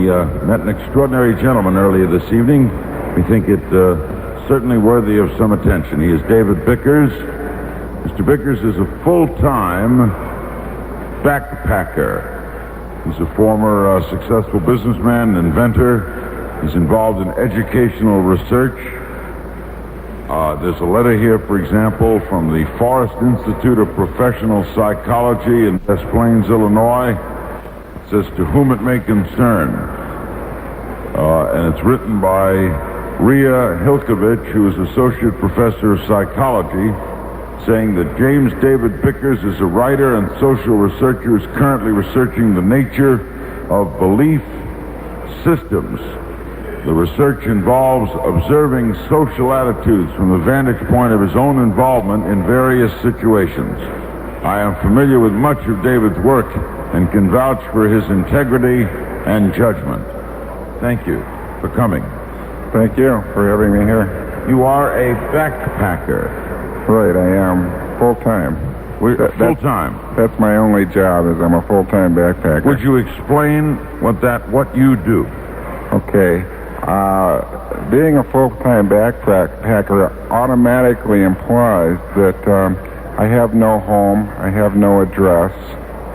We met an extraordinary gentleman earlier this evening. We think it certainly worthy of some attention. He is David Bickers. Mr. Bickers is a full-time backpacker. He's a former successful businessman, inventor. He's involved in educational research. There's a letter here, for example, from the Forrest Institute of Professional Psychology in West Plains, Illinois. It says, "To whom it may concern." And it's written by Rhea Hilkovich, who is Associate Professor of Psychology, saying that James David Bickers is a writer and social researcher who is currently researching the nature of belief systems. The research involves observing social attitudes from the vantage point of his own involvement in various situations. I am familiar with much of David's work and can vouch for his integrity and judgment. Thank you for coming. Thank you for having me here. You are a backpacker. Right, I am. Full-time. Full-time? That's my only job, is I'm a full-time backpacker. Would you explain what you do? Okay. Being a full-time backpacker automatically implies that I have no home, I have no address,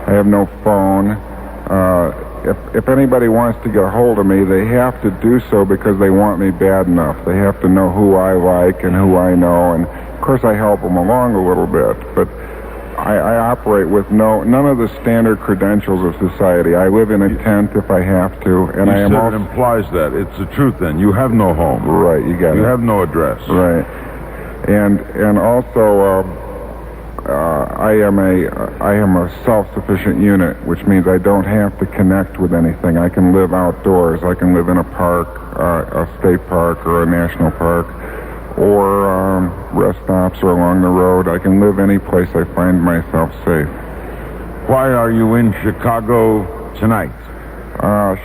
I have no phone. If anybody wants to get a hold of me, they have to do so because they want me bad enough. They have to know who I like and who I know, and of course I help them along a little bit, but I operate with none of the standard credentials of society. I live in a tent if I have to, and I am also... It implies that. It's the truth then. You have no home. Right, you got it. You have no address. Right. And also, I am a self-sufficient unit, which means I don't have to connect with anything. I can live outdoors. I can live in a park, a state park or a national park, or rest stops or along the road. I can live any place I find myself safe. Why are you in Chicago tonight?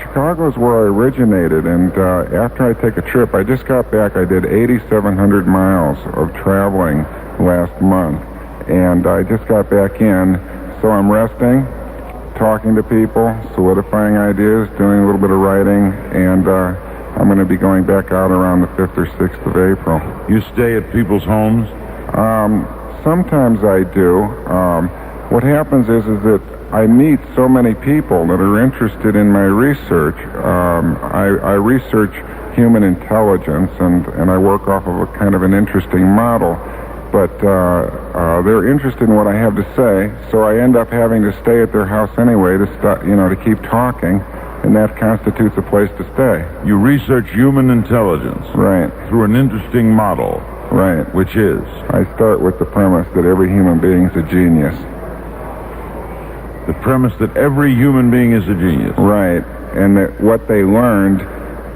Chicago is where I originated, and after I take a trip, I just got back. I did 8,700 miles of traveling last month, and I just got back in, so I'm resting, talking to people, solidifying ideas, doing a little bit of writing, and I'm going to be going back out around the 5th or 6th of April. You stay at people's homes? Sometimes I do. What happens is that I meet so many people that are interested in my research. I research human intelligence, and I work off of a kind of an interesting model. But they're interested in what I have to say, so I end up having to stay at their house anyway to keep talking. And that constitutes a place to stay. You research human intelligence. Right. Through an interesting model. Right. Which is? I start with the premise that every human being is a genius. The premise that every human being is a genius. Right. And that what they learned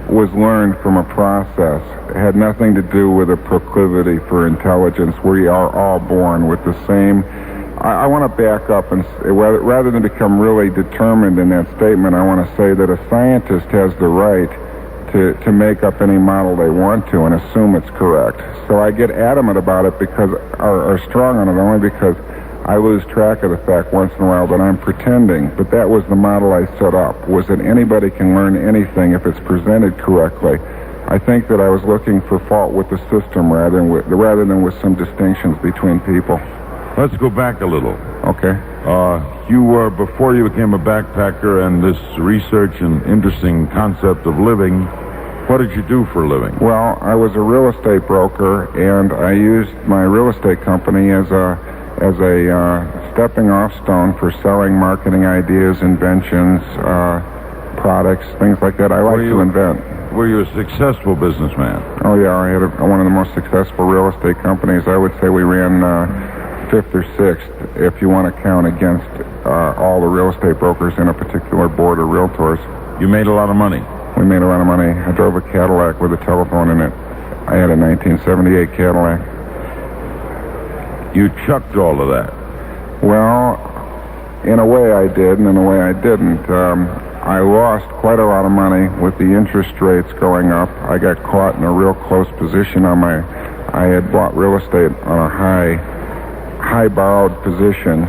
was learned from a process. It had nothing to do with a proclivity for intelligence. We are all born with the same... I want to back up and rather than become really determined in that statement, I want to say that a scientist has the right to make up any model they want to and assume it's correct. So I get adamant about it or strong on it only because I lose track of the fact once in a while that I'm pretending. But that was the model I set up, was that anybody can learn anything if it's presented correctly. I think that I was looking for fault with the system rather than with some distinctions between people. Let's go back a little. Okay. Before you became a backpacker and this research and interesting concept of living, what did you do for a living? Well, I was a real estate broker, and I used my real estate company as a stepping off stone for selling marketing ideas, inventions, products, things like that. I like to invent. Were you a successful businessman? Oh, yeah. I had one of the most successful real estate companies. I would say we ran... 5th or 6th, if you want to count against all the real estate brokers in a particular board of realtors. You made a lot of money. We made a lot of money. I drove a Cadillac with a telephone in it. I had a 1978 Cadillac. You chucked all of that. Well, in a way I did, and in a way I didn't. I lost quite a lot of money with the interest rates going up. I got caught in a real close position I had bought real estate on a high borrowed position,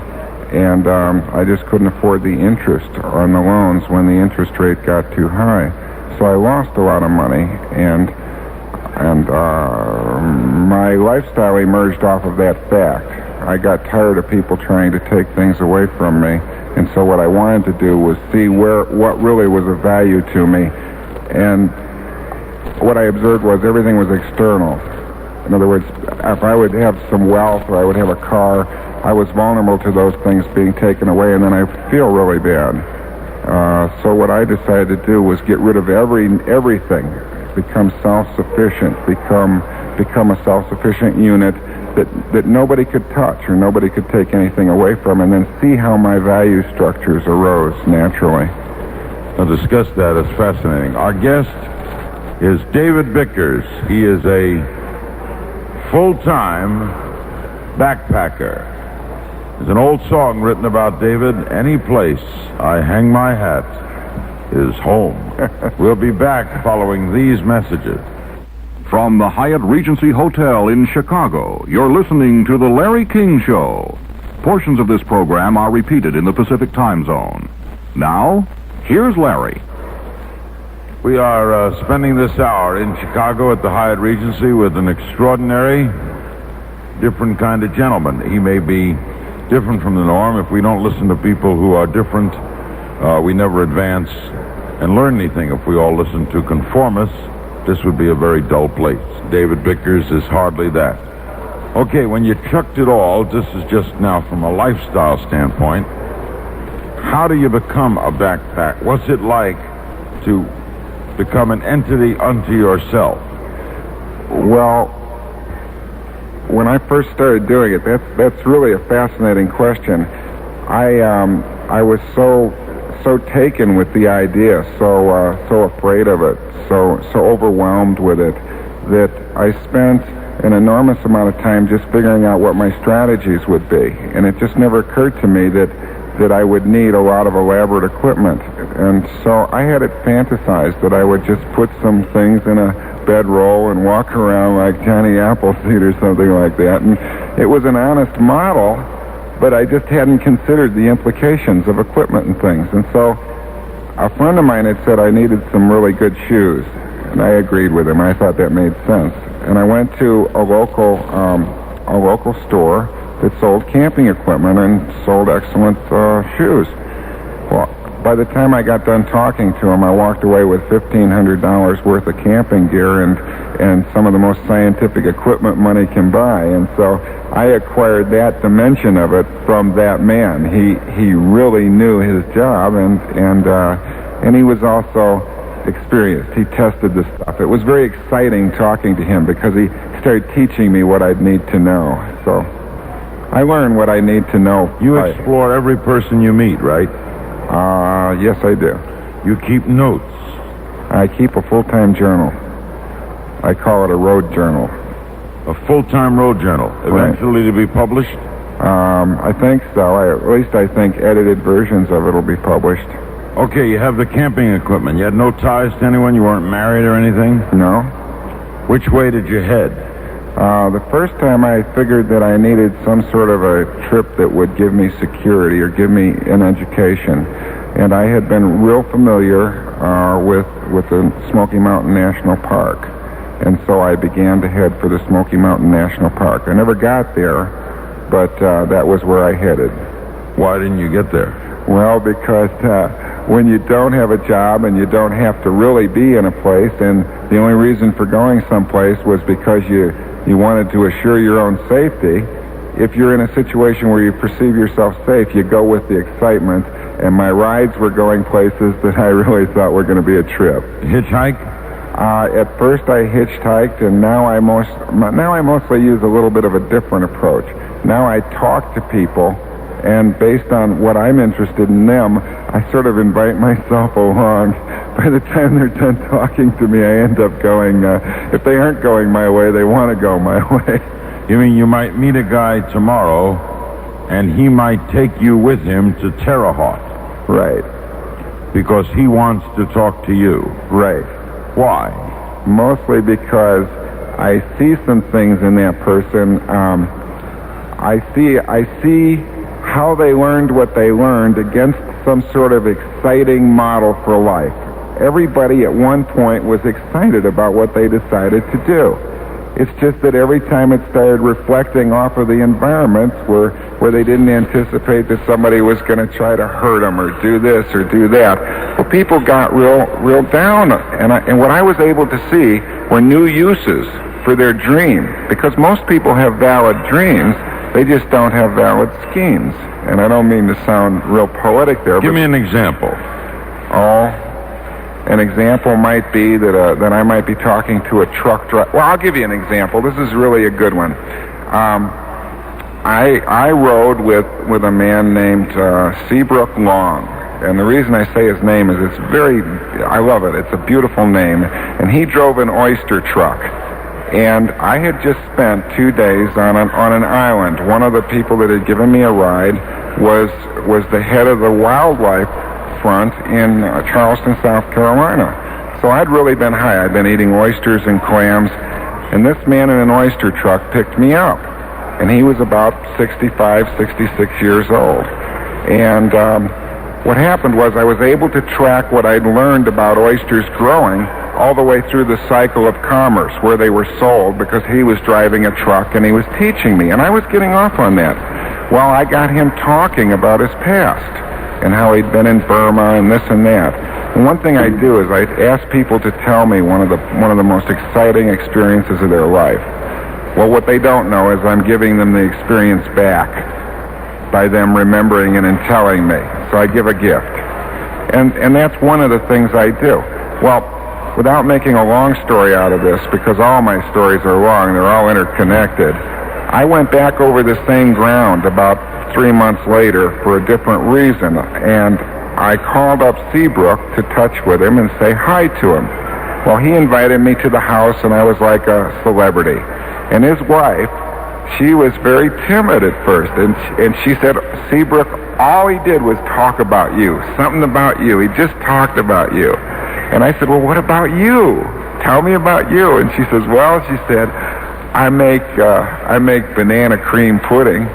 and I just couldn't afford the interest on the loans when the interest rate got too high. So I lost a lot of money, and my lifestyle emerged off of that fact. I got tired of people trying to take things away from me, and so what I wanted to do was see what really was of value to me, and what I observed was everything was external. In other words, if I would have some wealth or I would have a car, I was vulnerable to those things being taken away, and then I feel really bad. So what I decided to do was get rid of everything, become self-sufficient, become a self-sufficient unit that nobody could touch or nobody could take anything away from, and then see how my value structures arose naturally. Now, discuss that. It's fascinating. Our guest is David Bickers. He is a full-time backpacker. There's an old song written about David. Any place I hang my hat is home. We'll be back following these messages. From the Hyatt Regency Hotel in Chicago, you're listening to The Larry King Show. Portions of this program are repeated in the Pacific Time Zone. Now, here's Larry. We are spending this hour in Chicago at the Hyatt Regency with an extraordinary, different kind of gentleman. He may be different from the norm. If we don't listen to people who are different, we never advance and learn anything. If we all listen to conformists, this would be a very dull place. David Bickers is hardly that. Okay, when you chucked it all, this is just now from a lifestyle standpoint, how do you become a backpack? What's it like to become an entity unto yourself? Well, when I first started doing it, that's really a fascinating question. I was so taken with the idea, so afraid of it, so overwhelmed with it, that I spent an enormous amount of time just figuring out what my strategies would be. And it just never occurred to me that I would need a lot of elaborate equipment. And so I had it fantasized that I would just put some things in a bedroll and walk around like Johnny Appleseed or something like that. And it was an honest model, but I just hadn't considered the implications of equipment and things. And so a friend of mine had said I needed some really good shoes, and I agreed with him. I thought that made sense. And I went to a local store that sold camping equipment and sold excellent shoes. Well, by the time I got done talking to him, I walked away with $1,500 worth of camping gear and some of the most scientific equipment money can buy. And so I acquired that dimension of it from that man. He really knew his job, and he was also experienced. He tested the stuff. It was very exciting talking to him because he started teaching me what I'd need to know. So I learned what I need to know. You explore every person you meet, right? Yes, I do. You keep notes. I keep a full-time journal. I call it a road journal. A full-time road journal, eventually to be published? I think so. At least I think edited versions of it will be published. Okay, you have the camping equipment. You had no ties to anyone? You weren't married or anything? No. Which way did you head? The first time I figured that I needed some sort of a trip that would give me security or give me an education. And I had been real familiar with the Smoky Mountain National Park. And so I began to head for the Smoky Mountain National Park. I never got there, but that was where I headed. Why didn't you get there? Well, because when you don't have a job and you don't have to really be in a place, and the only reason for going someplace was because you wanted to assure your own safety, if you're in a situation where you perceive yourself safe, you go with the excitement, and my rides were going places that I really thought were going to be a trip. Hitchhike? At first I hitchhiked, and now I mostly use a little bit of a different approach. Now I talk to people, and based on what I'm interested in them, I sort of invite myself along. By the time they're done talking to me, I end up going, if they aren't going my way, they want to go my way. You mean you might meet a guy tomorrow, and he might take you with him to Terre Haute? Right. Because he wants to talk to you? Right. Why? Mostly because I see some things in that person. I see how they learned what they learned against some sort of exciting model for life. Everybody at one point was excited about what they decided to do. It's just that every time it started reflecting off of the environments where they didn't anticipate that somebody was going to try to hurt them or do this or do that, well, people got real down. And what I was able to see were new uses for their dream, because most people have valid dreams, they just don't have valid schemes. And I don't mean to sound real poetic there. Give me an example. An example might be that I might be talking to a truck driver. Well, I'll give you an example. This is really a good one. I rode with a man named Seabrook Long. And the reason I say his name is I love it. It's a beautiful name. And he drove an oyster truck. And I had just spent 2 days on an island. One of the people that had given me a ride was the head of the wildlife front in Charleston, South Carolina. So I'd really been high. I'd been eating oysters and clams, and this man in an oyster truck picked me up. And he was about 65, 66 years old. And what happened was I was able to track what I'd learned about oysters growing all the way through the cycle of commerce, where they were sold, because he was driving a truck and he was teaching me. And I was getting off on that. Well, I got him talking about his past and how he'd been in Burma and this and that. And one thing I do is I ask people to tell me one of the most exciting experiences of their life. Well, what they don't know is I'm giving them the experience back by them remembering it and telling me. So I give a gift. And that's one of the things I do. Well, without making a long story out of this, because all my stories are long, they're all interconnected, I went back over the same ground about 3 months later for a different reason, and I called up Seabrook to touch with him and say hi to him. Well, he invited me to the house, and I was like a celebrity. And his wife, she was very timid at first, and she said, Seabrook, all he did was talk about you, something about you. He just talked about you. And I said, well, what about you? Tell me about you. And she says, well, she said, I make banana cream pudding.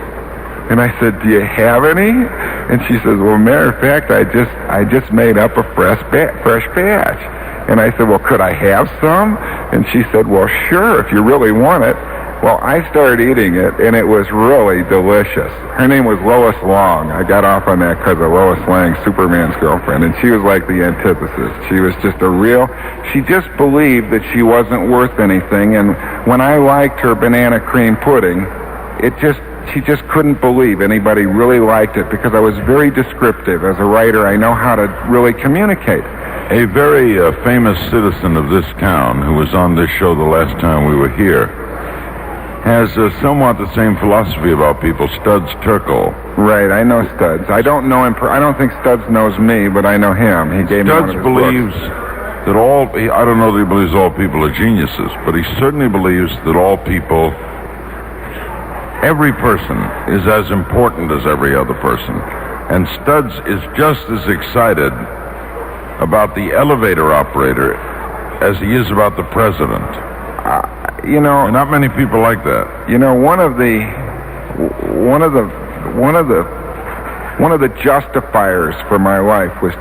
And I said, do you have any? And she says, well, matter of fact, I just made up a fresh batch. And I said, well, could I have some? And she said, well, sure, if you really want it. Well, I started eating it, and it was really delicious. Her name was Lois Long. I got off on that because of Lois Lang, Superman's girlfriend, and she was like the antithesis. She was just she just believed that she wasn't worth anything, and when I liked her banana cream pudding, she just couldn't believe anybody really liked it, because I was very descriptive. As a writer, I know how to really communicate. A very famous citizen of this town who was on this show the last time we were here has somewhat the same philosophy about people, Studs Terkel. Right, I know Studs. I don't know him. I don't think Studs knows me, but I know him. He gave me one of his believes books. that I don't know that he believes all people are geniuses, but he certainly believes that all people, every person is as important as every other person. And Studs is just as excited about the elevator operator as he is about the president. There are not many people like that. One of the justifiers for my life was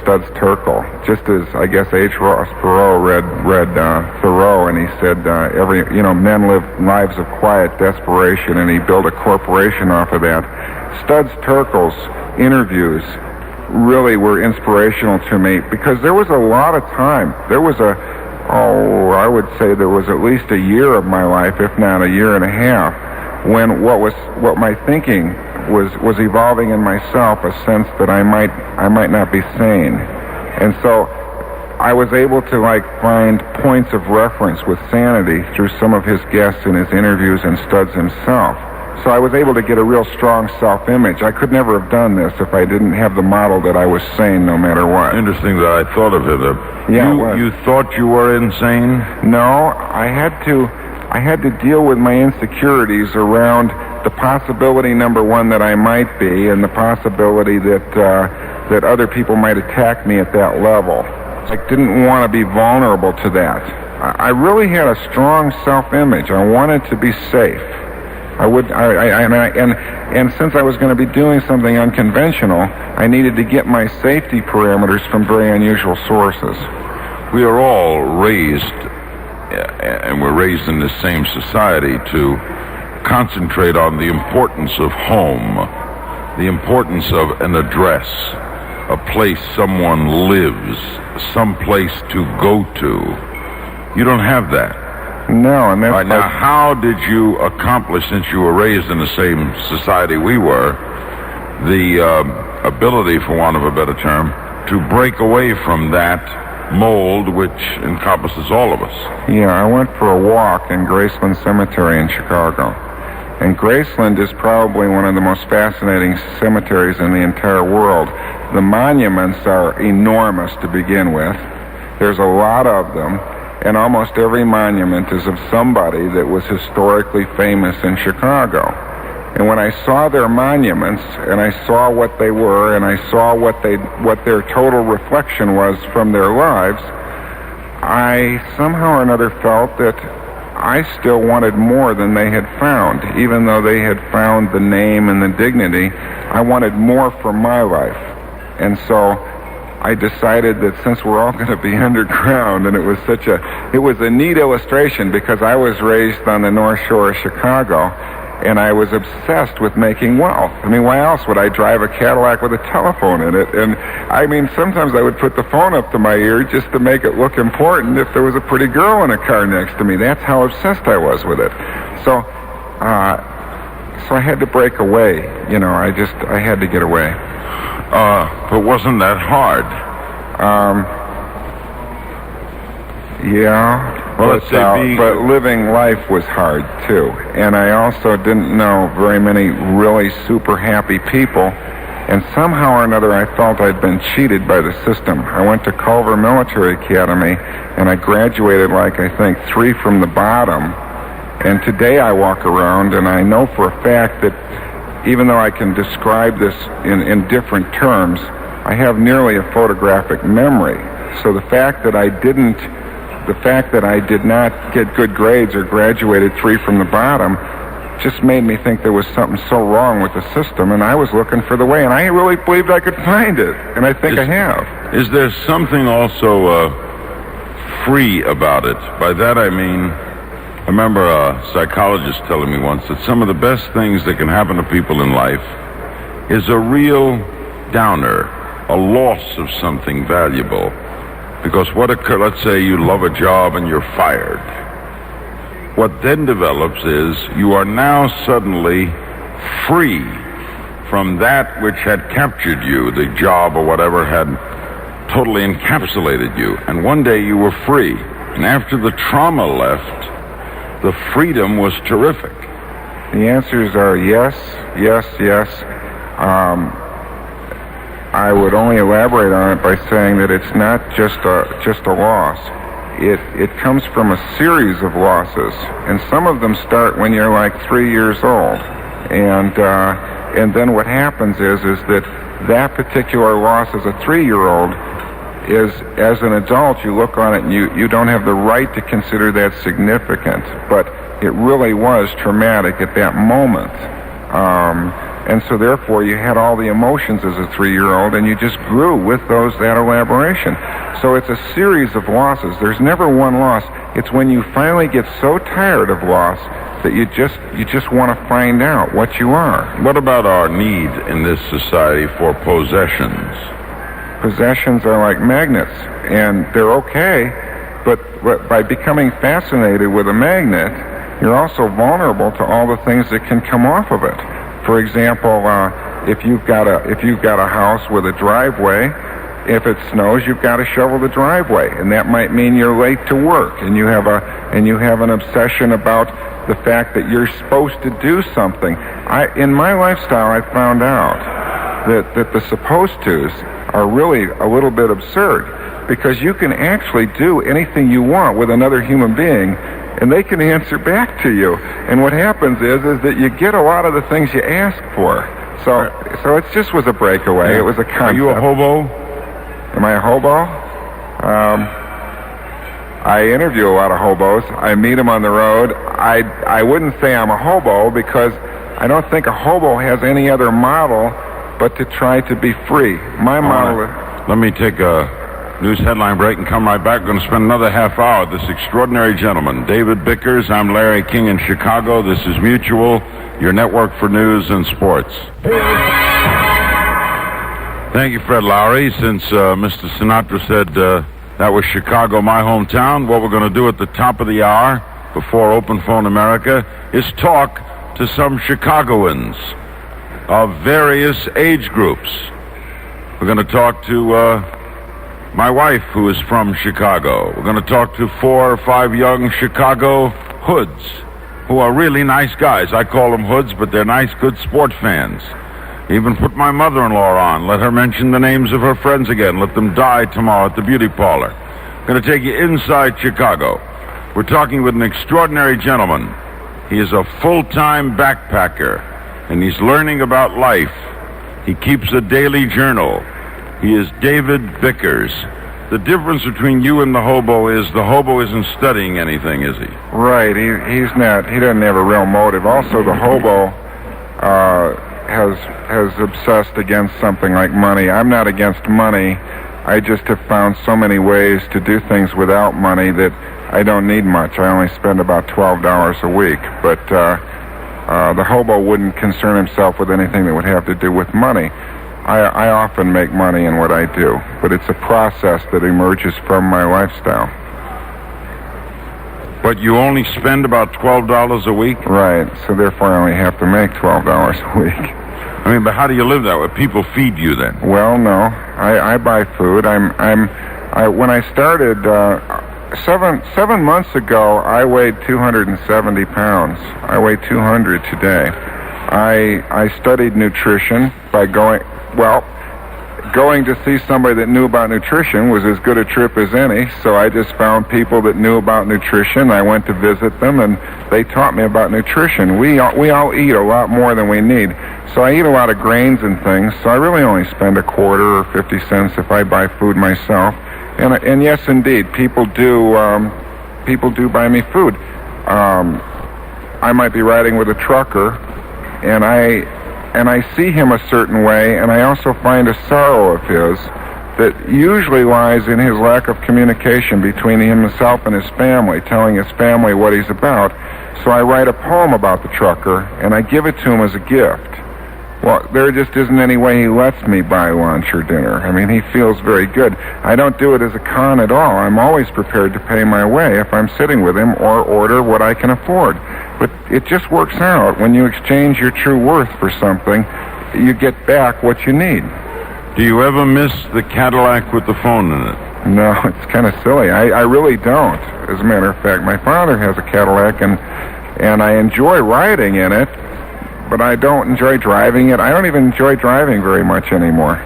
Studs Terkel. Just as I guess H. Ross Perot read Thoreau, and he said men live lives of quiet desperation, and he built a corporation off of that. Studs Terkel's interviews really were inspirational to me, because there was a lot of time. I would say there was at least a year of my life, if not a year and a half, when what my thinking was evolving in myself, a sense that I might not be sane. And so I was able to find points of reference with sanity through some of his guests in his interviews and Studs himself. So I was able to get a real strong self-image. I could never have done this if I didn't have the model that I was sane no matter what. Interesting that I thought of it. You thought you were insane? No, I had to deal with my insecurities around the possibility, number one, that I might be, and the possibility that other people might attack me at that level. I didn't want to be vulnerable to that. I really had a strong self-image. I wanted to be safe. And since I was going to be doing something unconventional, I needed to get my safety parameters from very unusual sources. We are all raised, and we're raised in this same society, to concentrate on the importance of home, the importance of an address, a place someone lives, some place to go to. You don't have that. No, and that's... All right, now, how did you accomplish, since you were raised in the same society we were, the ability, for want of a better term, to break away from that mold which encompasses all of us? Yeah, I went for a walk in Graceland Cemetery in Chicago. And Graceland is probably one of the most fascinating cemeteries in the entire world. The monuments are enormous to begin with. There's a lot of them. And almost every monument is of somebody that was historically famous in Chicago. And when I saw their monuments, and I saw what they were, and I saw what their total reflection was from their lives, I somehow or another felt that I still wanted more than they had found. Even though they had found the name and the dignity, I wanted more for my life. And so I decided that since we're all going to be underground, and it was a neat illustration because I was raised on the North Shore of Chicago, and I was obsessed with making wealth. I mean, why else would I drive a Cadillac with a telephone in it? And I mean, sometimes I would put the phone up to my ear just to make it look important if there was a pretty girl in a car next to me. That's how obsessed I was with it. So I had to break away. You know, I had to get away. But wasn't that hard? Yeah. Well, but living life was hard, too. And I also didn't know very many really super happy people. And somehow or another, I felt I'd been cheated by the system. I went to Culver Military Academy, and I graduated, like, I think, 3 from the bottom. And today I walk around, and I know for a fact that even though I can describe this in different terms, I have nearly a photographic memory. So the fact that I did not get good grades or graduated 3 from the bottom just made me think there was something so wrong with the system, and I was looking for the way, and I really believed I could find it, and I think I have. Is there something also free about it? By that I mean, I remember a psychologist telling me once that some of the best things that can happen to people in life is a real downer, a loss of something valuable. Because what occurs, let's say you love a job and you're fired. What then develops is you are now suddenly free from that which had captured you, the job or whatever had totally encapsulated you. And one day you were free. And after the trauma left, the freedom was terrific. The answers are yes, yes, yes. I would only elaborate on it by saying that it's not just a loss. It comes from a series of losses, and some of them start when you're like 3 years old, and then what happens is that particular loss as a 3-year-old is, as an adult, you look on it and you don't have the right to consider that significant, but it really was traumatic at that moment. And so therefore you had all the emotions as a 3-year-old, and you just grew with that elaboration. So it's a series of losses. There's never one loss. It's when you finally get so tired of loss that you just want to find out what you are. What about our need in this society for possessions? Possessions are like magnets, and they're okay, but by becoming fascinated with a magnet, you're also vulnerable to all the things that can come off of it. For example, if you've got a house with a driveway, if it snows, you've got to shovel the driveway, and that might mean you're late to work, and you have an obsession about the fact that you're supposed to do something. In my lifestyle, I found out that the supposed tos are really a little bit absurd, because you can actually do anything you want with another human being, and they can answer back to you. And what happens is that you get a lot of the things you ask for. So it just was a breakaway. Yeah. It was a concept. Are you a hobo? Am I a hobo? I interview a lot of hobos. I meet them on the road. I wouldn't say I'm a hobo because I don't think a hobo has any other model but to try to be free. My model is... Let me take a news headline break and come right back. We're going to spend another half hour with this extraordinary gentleman, David Bickers. I'm Larry King in Chicago. This is Mutual, your network for news and sports. Thank you, Fred Lowry. Since Mr. Sinatra said that was Chicago, my hometown, what we're going to do at the top of the hour before Open Phone America is talk to some Chicagoans of various age groups. We're going to talk to my wife, who is from Chicago. We're going to talk to 4 or 5 young Chicago hoods, who are really nice guys. I call them hoods, but they're nice, good sport fans. Even put my mother-in-law on. Let her mention the names of her friends again. Let them die tomorrow at the beauty parlor. I'm going to take you inside Chicago. We're talking with an extraordinary gentleman. He is a full-time backpacker, and he's learning about life. He keeps a daily journal. He is David Bickers. The difference between you and the hobo is the hobo isn't studying anything, is he? Right. He's not. He doesn't have a real motive. Also, the hobo has obsessed against something like money. I'm not against money. I just have found so many ways to do things without money that I don't need much. I only spend about $12 a week. But the hobo wouldn't concern himself with anything that would have to do with money. I often make money in what I do, but it's a process that emerges from my lifestyle. But you only spend about $12 a week? Right, so therefore I only have to make $12 a week. I mean, but how do you live that way? People feed you then? Well, no. I buy food. When I started 7 months ago, I weighed 270 pounds. I weigh 200 today. I studied nutrition by going to see somebody that knew about nutrition was as good a trip as any, so I just found people that knew about nutrition. I went to visit them, and they taught me about nutrition. We all eat a lot more than we need, so I eat a lot of grains and things, so I really only spend a quarter or 50 cents if I buy food myself. And yes, indeed, people do buy me food. I might be riding with a trucker, and I see him a certain way, and I also find a sorrow of his that usually lies in his lack of communication between himself and his family, telling his family what he's about. So I write a poem about the trucker, and I give it to him as a gift. Well, there just isn't any way he lets me buy lunch or dinner. I mean, he feels very good. I don't do it as a con at all. I'm always prepared to pay my way if I'm sitting with him or order what I can afford. But it just works out. When you exchange your true worth for something, you get back what you need. Do you ever miss the Cadillac with the phone in it? No, it's kind of silly. I really don't. As a matter of fact, my father has a Cadillac, and I enjoy riding in it, but I don't enjoy driving it. I don't even enjoy driving very much anymore.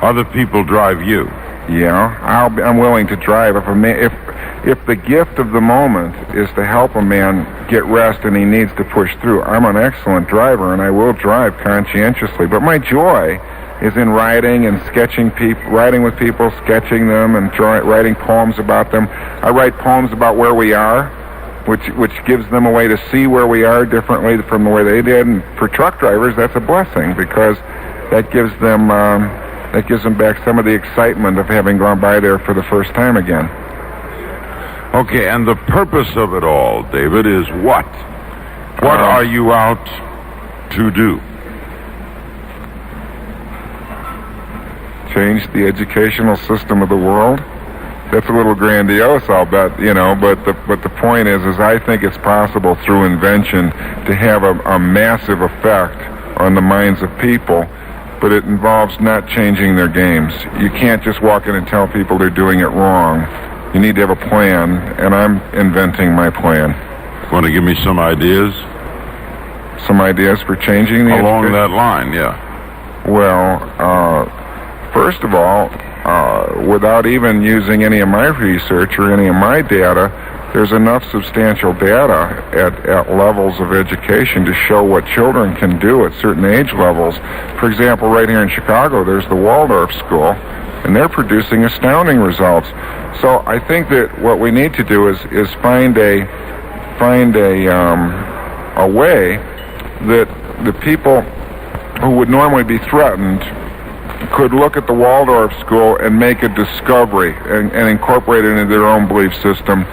Other people drive you? Yeah, I'm willing to drive. If the gift of the moment is to help a man get rest and he needs to push through, I'm an excellent driver, and I will drive conscientiously. But my joy is in riding and sketching people, riding with people, sketching them, and writing poems about them. I write poems about where we are, which gives them a way to see where we are differently from the way they did. And for truck drivers, that's a blessing, because that gives them back some of the excitement of having gone by there for the first time again. Okay, and the purpose of it all, David, is what? What are you out to do? Change the educational system of the world. That's a little grandiose, I'll bet, but the point is I think it's possible through invention to have a massive effect on the minds of people, but it involves not changing their games. You can't just walk in and tell people they're doing it wrong. You need to have a plan, and I'm inventing my plan. Want to give me some ideas? Some ideas for changing the Along education? that line, yeah. Well, first of all, without even using any of my research or any of my data, there's enough substantial data at levels of education to show what children can do at certain age levels. For example, right here in Chicago, there's the Waldorf School, and they're producing astounding results. So I think that what we need to do is find a way that the people who would normally be threatened could look at the Waldorf school and make a discovery and incorporate it into their own belief system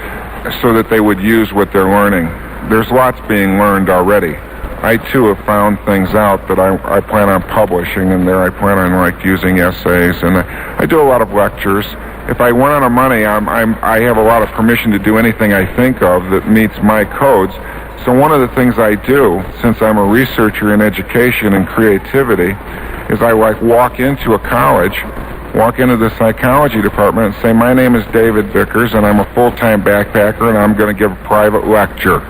so that they would use what they're learning. There's lots being learned already. I too have found things out that I plan on publishing, and there I plan on using essays, and I do a lot of lectures. If I went out of money, I have a lot of permission to do anything I think of that meets my codes. So one of the things I do, since I'm a researcher in education and creativity, is I walk into a college, walk into the psychology department and say, my name is David Bickers and I'm a full-time backpacker and I'm going to give a private lecture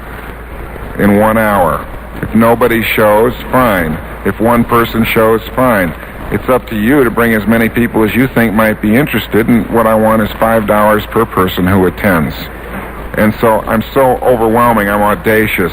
in 1 hour. If nobody shows, fine. If one person shows, fine. It's up to you to bring as many people as you think might be interested, and what I want is $5 per person who attends. And so I'm so overwhelming, I'm audacious.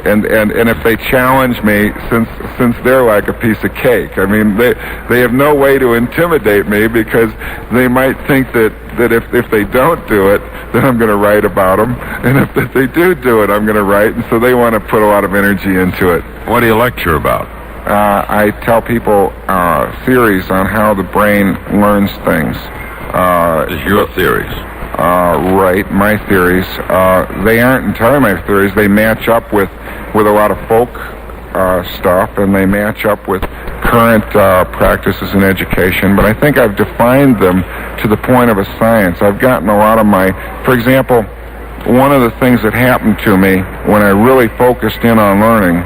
And if they challenge me, since they're like a piece of cake, I mean, they have no way to intimidate me because they might think that if they don't do it, then I'm going to write about them. And if they do it, I'm going to write. And so they want to put a lot of energy into it. What do you lecture about? I tell people theories on how the brain learns things. Your theories? Right, my theories. They aren't entirely my theories. They match up with a lot of folk stuff, and they match up with current practices in education. But I think I've defined them to the point of a science. I've gotten a lot of for example, one of the things that happened to me when I really focused in on learning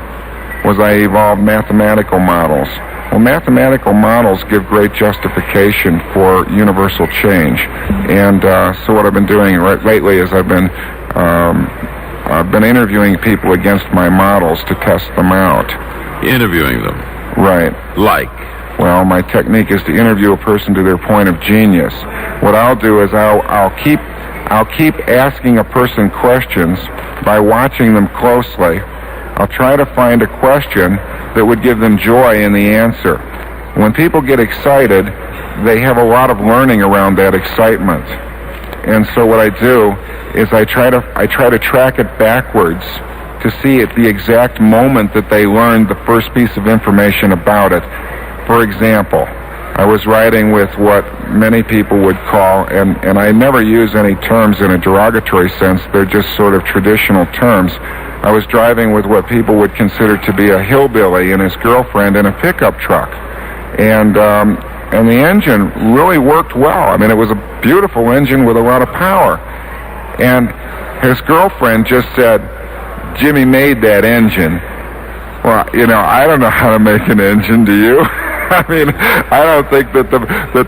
was I evolved mathematical models. Well, mathematical models give great justification for universal change, and so what I've been doing lately is I've been interviewing people against my models to test them out. Interviewing them? Right. Like? Well, my technique is to interview a person to their point of genius. What I'll do is I'll keep asking a person questions by watching them closely. I'll try to find a question that would give them joy in the answer. When people get excited, they have a lot of learning around that excitement. And so what I do is I try to track it backwards to see at the exact moment that they learned the first piece of information about it. For example, I was writing with what many people would call, and I never use any terms in a derogatory sense, they're just sort of traditional terms. I was driving with what people would consider to be a hillbilly and his girlfriend in a pickup truck. And the engine really worked well. I mean, it was a beautiful engine with a lot of power. And his girlfriend just said, Jimmy made that engine. Well, I don't know how to make an engine, do you? I mean, I don't think that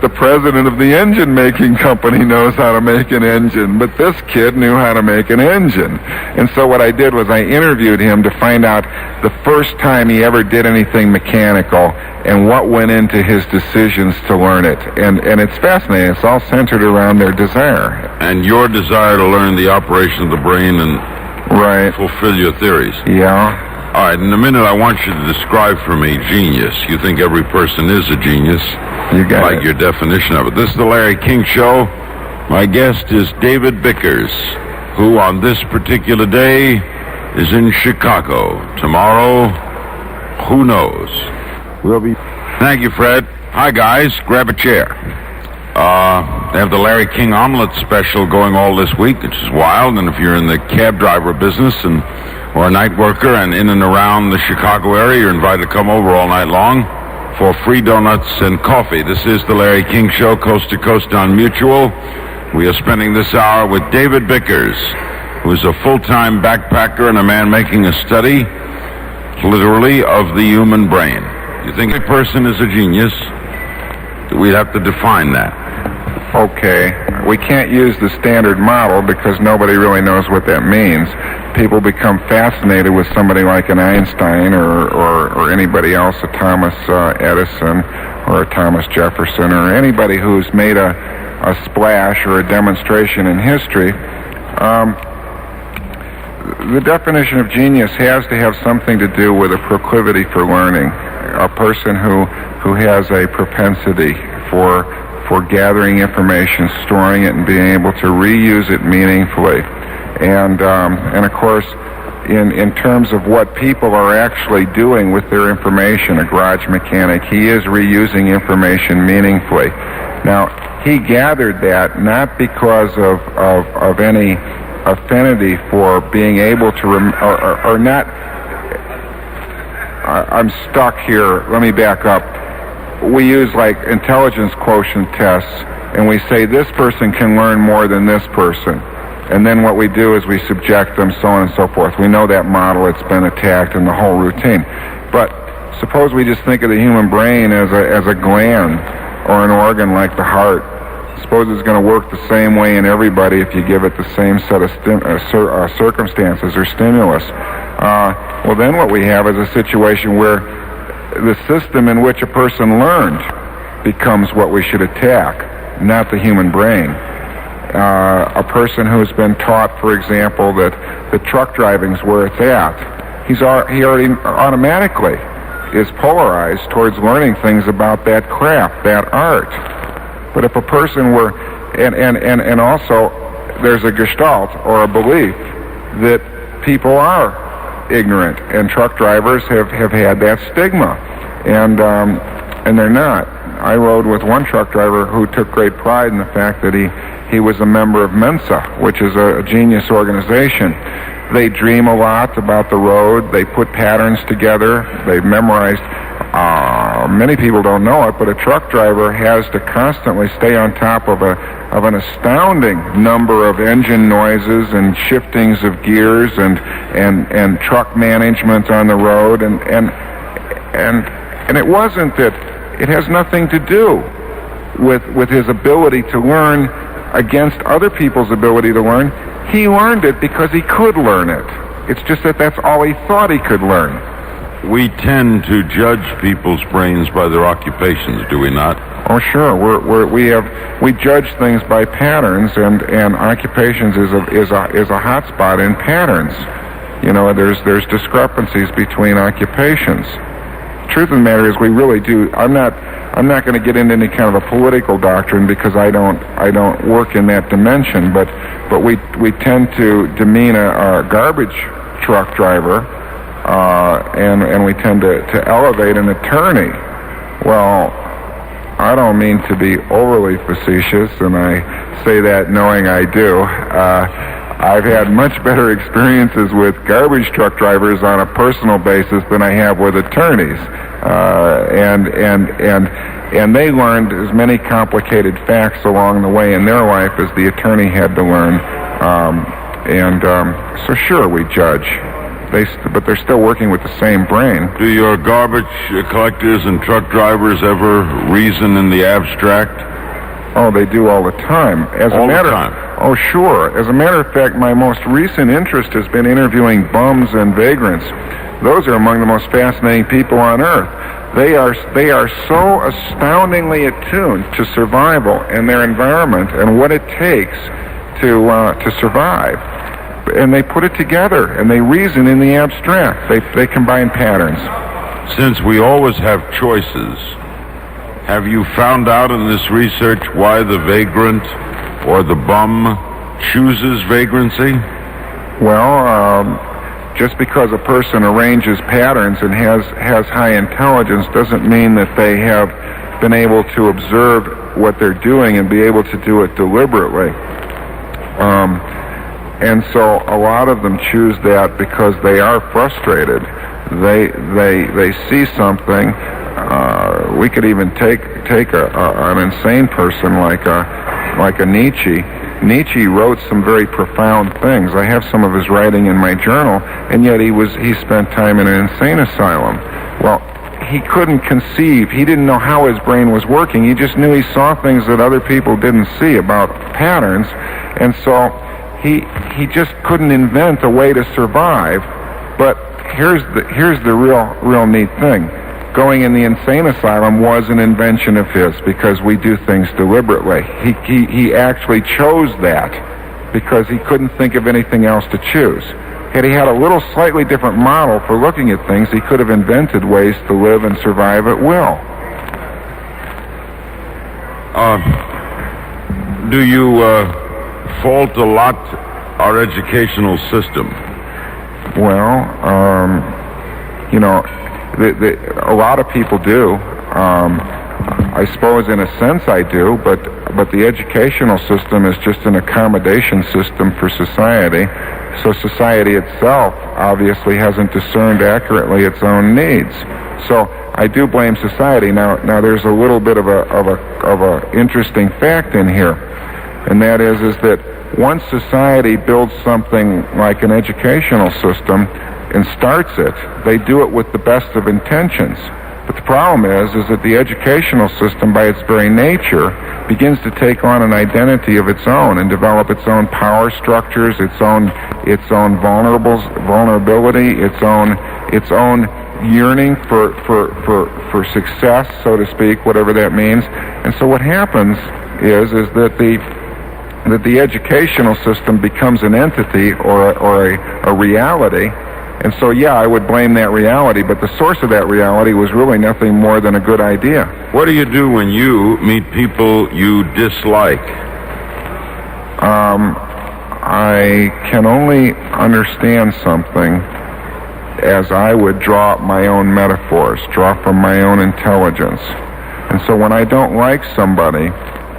the president of the engine-making company knows how to make an engine, but this kid knew how to make an engine. And so what I did was I interviewed him to find out the first time he ever did anything mechanical and what went into his decisions to learn it. And it's fascinating. It's all centered around their desire. And your desire to learn the operation of the brain and fulfill your theories. Yeah. All right, in a minute I want you to describe for me genius. You think every person is a genius. You got like it. Your definition of it. This is the Larry King Show. My guest is David Bickers, who on this particular day is in Chicago. Tomorrow, who knows? We'll be... Thank you, Fred. Hi, guys. Grab a chair. They have the Larry King Omelet Special going all this week, which is wild. And if you're in the cab driver business or a night worker and in and around the Chicago area, you're invited to come over all night long for free donuts and coffee. This is the Larry King Show, coast to coast on Mutual. We are spending this hour with David Bickers, who is a full-time backpacker and a man making a study, literally, of the human brain. You think a person is a genius? We'd have to define that. Okay, we can't use the standard model because nobody really knows what that means. People become fascinated with somebody like an Einstein or anybody else, a Thomas Edison or a Thomas Jefferson or anybody who's made a splash or a demonstration in history. The definition of genius has to have something to do with a proclivity for learning, a person who has a propensity for for gathering information, storing it, and being able to reuse it meaningfully. And of course, in terms of what people are actually doing with their information, a garage mechanic, he is reusing information meaningfully. Now, he gathered that not because of any affinity for being able to, or not. I'm stuck here. Let me back up. We use like intelligence quotient tests, and we say this person can learn more than this person. And then what we do is we subject them, so on and so forth. We know that model, it's been attacked in the whole routine. But suppose we just think of the human brain as a gland or an organ like the heart. Suppose it's going to work the same way in everybody if you give it the same set of circumstances or stimulus. Well, then what we have is a situation where the system in which a person learned becomes what we should attack, not the human brain. A person who's been taught, for example, that the truck driving's where it's at, he already automatically is polarized towards learning things about that craft, that art. But if a person were, and also there's a gestalt or a belief that people are ignorant, and truck drivers have had that stigma, and they're not. I rode with one truck driver who took great pride in the fact that he was a member of Mensa, which is a genius organization. They dream a lot about the road. They put patterns together. They've memorized. Many people don't know it, but a truck driver has to constantly stay on top of an astounding number of engine noises and shiftings of gears and truck management on the road, and it wasn't that. It has nothing to do with his ability to learn against other people's ability to learn. He learned it because he could learn it. It's just that that's all he thought he could learn. We tend to judge people's brains by their occupations, do we not? Oh, sure. We judge things by patterns, and occupations is a hot spot in patterns. You know, there's discrepancies between occupations. Truth of the matter is, we really do. I'm not going to get into any kind of a political doctrine because I don't work in that dimension. But we tend to demean a garbage truck driver, and we tend to elevate an attorney. Well, I don't mean to be overly facetious, and I say that knowing I do. I've had much better experiences with garbage truck drivers on a personal basis than I have with attorneys, and they learned as many complicated facts along the way in their life as the attorney had to learn, so sure we judge, but they're still working with the same brain. Do your garbage collectors and truck drivers ever reason in the abstract? Oh, they do all the time. All the time? Oh, sure. As a matter of fact, my most recent interest has been interviewing bums and vagrants. Those are among the most fascinating people on earth. They are so astoundingly attuned to survival and their environment and what it takes to survive. And they put it together, and they reason in the abstract. They combine patterns. Since we always have choices, have you found out in this research why the vagrant or the bum chooses vagrancy? Well, just because a person arranges patterns and has high intelligence doesn't mean that they have been able to observe what they're doing and be able to do it deliberately. And so a lot of them choose that because they are frustrated. They see something. We could even take an insane person like a Nietzsche. Nietzsche wrote some very profound things. I have some of his writing in my journal, and yet he spent time in an insane asylum. Well, he couldn't conceive. He didn't know how his brain was working. He just knew he saw things that other people didn't see about patterns, and so he just couldn't invent a way to survive. But here's the real neat thing. Going in the insane asylum was an invention of his because we do things deliberately. He actually chose that because he couldn't think of anything else to choose. Had he had a little slightly different model for looking at things, he could have invented ways to live and survive at will. Do you fault a lot our educational system? Well, a lot of people do. I suppose in a sense I do, but the educational system is just an accommodation system for society. So society itself obviously hasn't discerned accurately its own needs. So I do blame society. Now there's a little bit of a interesting fact in here, and that is that once society builds something like an educational system and starts it, they do it with the best of intentions. But the problem is that the educational system, by its very nature, begins to take on an identity of its own and develop its own power structures, its own vulnerability, its own yearning for success, so to speak, whatever that means. And so what happens is that the educational system becomes an entity or a reality. And so, yeah, I would blame that reality, but the source of that reality was really nothing more than a good idea. What do you do when you meet people you dislike? I can only understand something as I would draw my own metaphors, draw from my own intelligence. And so when I don't like somebody,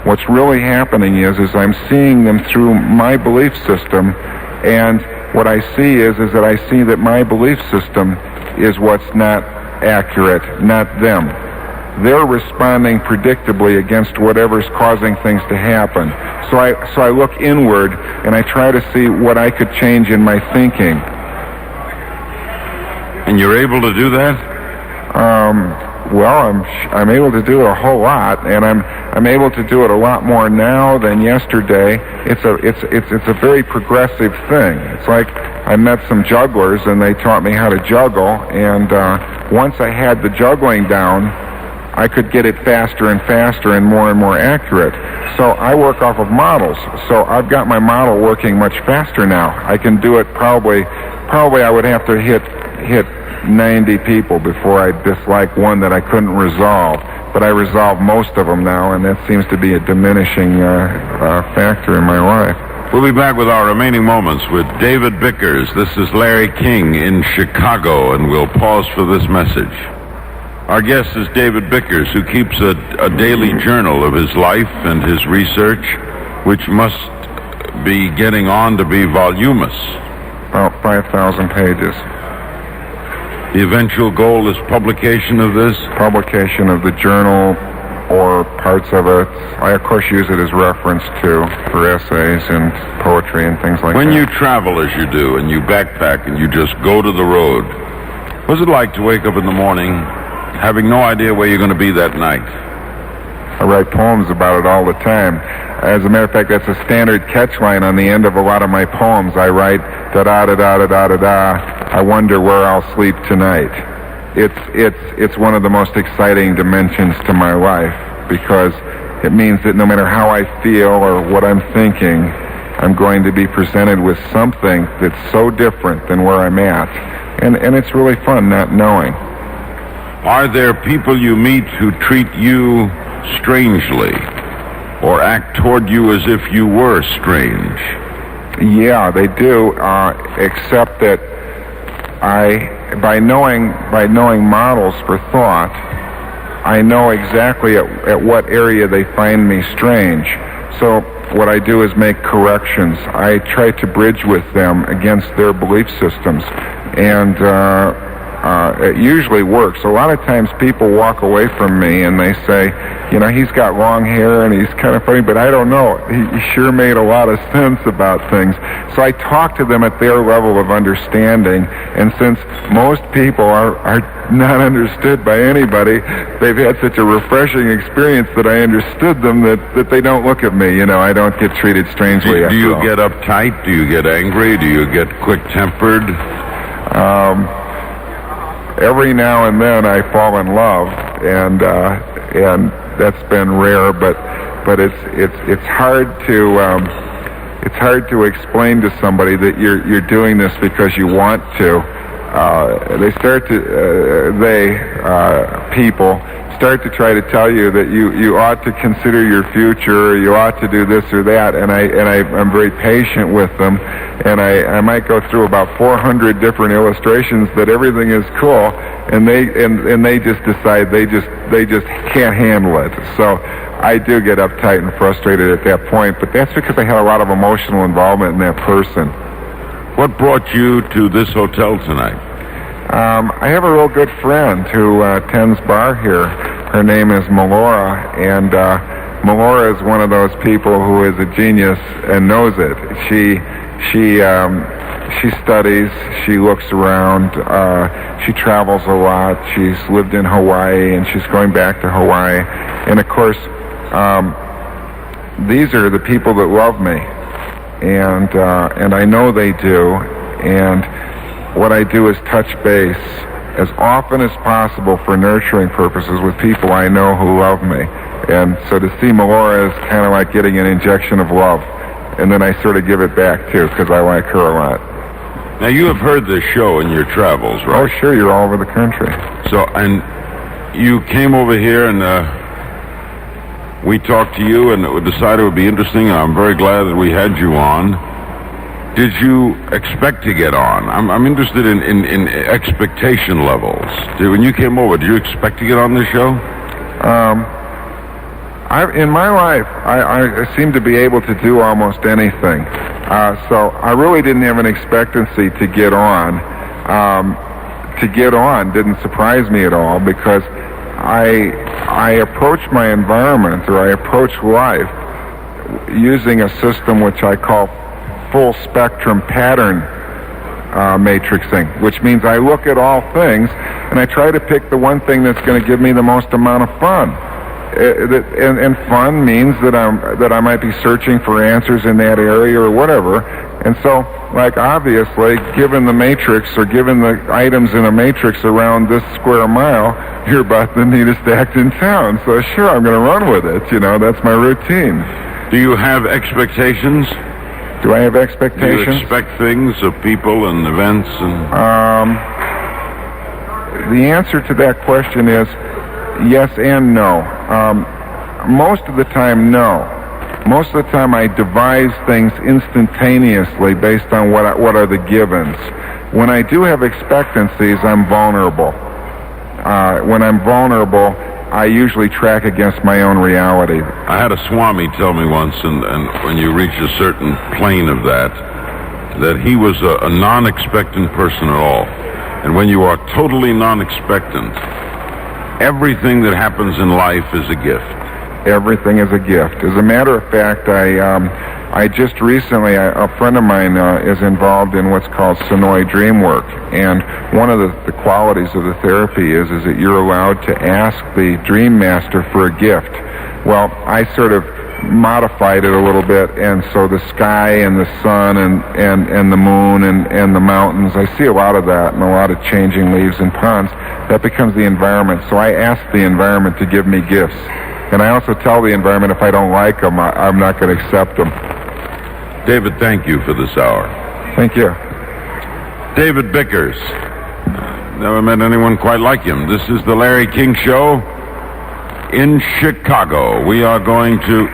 what's really happening is I'm seeing them through my belief system, and what I see is that I see that my belief system is what's not accurate, not them. They're responding predictably against whatever's causing things to happen. So I look inward and I try to see what I could change in my thinking. And you're able to do that? Well, I'm able to do it a whole lot, and I'm able to do it a lot more now than yesterday. It's a very progressive thing. It's like I met some jugglers and they taught me how to juggle, and once I had the juggling down, I could get it faster and faster and more accurate. So I work off of models. So I've got my model working much faster now. I can do it probably I would have to hit 90 people before I dislike one that I couldn't resolve. But I resolve most of them now, and that seems to be a diminishing factor in my life. We'll be back with our remaining moments with David Bickers. This is Larry King in Chicago, and we'll pause for this message. Our guest is David Bickers, who keeps a daily journal of his life and his research, which must be getting on to be voluminous. About 5,000 pages. The eventual goal is publication of this? Publication of the journal or parts of it. I, of course, use it as reference, too, for essays and poetry and things like that. When you travel as you do and you backpack and you just go to the road, what's it like to wake up in the morning having no idea where you're going to be that night? I write poems about it all the time. As a matter of fact, that's a standard catchline on the end of a lot of my poems. I write, da-da-da-da-da-da-da, I wonder where I'll sleep tonight. It's one of the most exciting dimensions to my life, because it means that no matter how I feel or what I'm thinking, I'm going to be presented with something that's so different than where I'm at. And it's really fun not knowing. Are there people you meet who treat you strangely, or act toward you as if you were strange? Yeah, they do, except that by knowing models for thought, I know exactly at what area they find me strange. So what I do is make corrections. I try to bridge with them against their belief systems, and it usually works. A lot of times people walk away from me and they say, he's got long hair and he's kind of funny, but I don't know. He sure made a lot of sense about things. So I talk to them at their level of understanding, and since most people are not understood by anybody, they've had such a refreshing experience that I understood them that they don't look at me. I don't get treated strangely. Do you get uptight? Do you get angry? Do you get quick-tempered? Every now and then I fall in love, and that's been rare. But it's hard to explain to somebody that you're doing this because you want to. people start to try to tell you that you ought to consider your future, you ought to do this or that, and I'm very patient with them, and I might go through about 400 different illustrations that everything is cool, and they just decide they just can't handle it. So I do get uptight and frustrated at that point, but that's because I had a lot of emotional involvement in that person. What brought you to this hotel tonight? I have a real good friend who tends bar here. Her name is Melora, and Melora is one of those people who is a genius and knows it. She studies, she looks around, she travels a lot, she's lived in Hawaii, and she's going back to Hawaii. And of course, these are the people that love me, and I know they do, and what I do is touch base as often as possible for nurturing purposes with people I know who love me. And so to see Melora is kind of like getting an injection of love. And then I sort of give it back, too, because I like her a lot. Now, you have heard this show in your travels, right? Oh, sure, you're all over the country. So, and you came over here and we talked to you and we decided it would be interesting. I'm very glad that we had you on. Did you expect to get on? I'm interested in expectation levels. When you came over, did you expect to get on this show? In my life, I seem to be able to do almost anything. So I really didn't have an expectancy to get on. To get on didn't surprise me at all because I approach my environment, or I approach life using a system which I call full spectrum pattern matrixing, which means I look at all things and I try to pick the one thing that's going to give me the most amount of fun. And fun means that I might be searching for answers in that area or whatever. And so, like, obviously, given the matrix or given the items in a matrix around this square mile, you're about the neatest act in town. So sure, I'm going to run with it. That's my routine. Do you have expectations? Do I have expectations? Do you expect things of people and events? And the answer to that question is yes and no. Most of the time, no. Most of the time, I devise things instantaneously based on what are the givens. When I do have expectancies, I'm vulnerable. When I'm vulnerable, I usually track against my own reality. I had a Swami tell me once, and when you reach a certain plane of that he was a non-expectant person at all. And when you are totally non-expectant, everything that happens in life is a gift. Everything is a gift. As a matter of fact, I just recently, a friend of mine is involved in what's called Sonoy dream work, and one of the qualities of the therapy is that you're allowed to ask the dream master for a gift. Well, I sort of modified it a little bit, and so the sky and the sun and the moon and the mountains, I see a lot of that and a lot of changing leaves and ponds. That becomes the environment. So I ask the environment to give me gifts. And I also tell the environment if I don't like them, I'm not going to accept them. David, thank you for this hour. Thank you. David Bickers. Never met anyone quite like him. This is the Larry King Show in Chicago. We are going to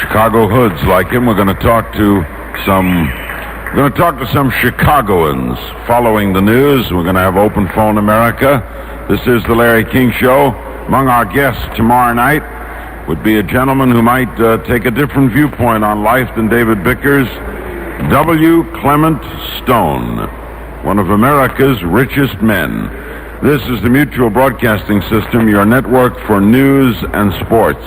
Chicago hoods like him. We're going to talk to some Chicagoans following the news. We're going to have Open Phone America. This is the Larry King Show. Among our guests tomorrow night would be a gentleman who might take a different viewpoint on life than David Bickers, W. Clement Stone, one of America's richest men. This is the Mutual Broadcasting System, your network for news and sports.